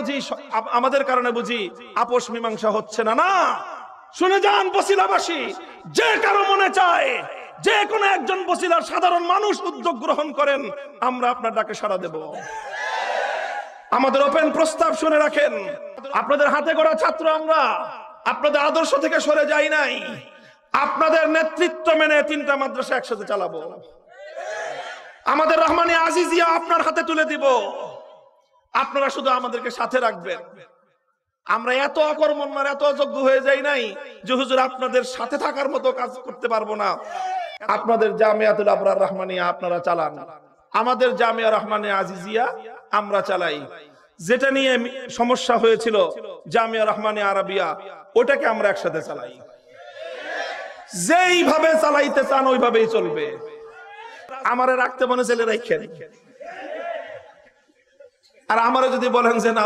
বুঝি, আমাদের কারণে বুঝি আপোষ মীমাংসা হচ্ছে না। না, শুনে যান বছিলাবাসী, যে কারো মনে চায় যে কোনো একজন বছিলার সাধারণ মানুষ উদ্যোগ গ্রহণ করেন, আমরা আপনার ডাকে সাড়া দেব। আমাদের ওপেন প্রস্তাব শুনে রাখেন, আপনাদের হাতে গড়া ছাত্র আমরা, আপনাদের আদর্শ থেকে সরে যাই নাই। আপনাদের নেতৃত্ব মেনে 3টা মাদ্রাসা একসাথে চালাবো। আমাদের রহমানিয়া আজিজিয়া আপনার হাতে তুলে দিব, আপনারা শুধু আমাদেরকে সাথে রাখবেন। আমরা এত অকর্মণ্য, এত অযোগ্য হয়ে যাই নাই যে হুজুর আপনাদের সাথে থাকার মতো কাজ করতে পারবো না। আপনাদের জামিয়াতুল আবরার রহমানিয়া আপনারা চালান, আমাদের জামিয়া রহমানিয়া আজিজিয়া আমরা চালাই। যেটা নিয়ে সমস্যা হয়েছিল জামিয়া রহমানিয়া আরাবিয়া, ওটাকে আমরা একসাথে চালাই। যেইভাবে চালাইতে চান ওইভাবেই চলবে। আমারে রাখতে মনে চাইলে রাখেন, আর আমারে যদি বলেন যে না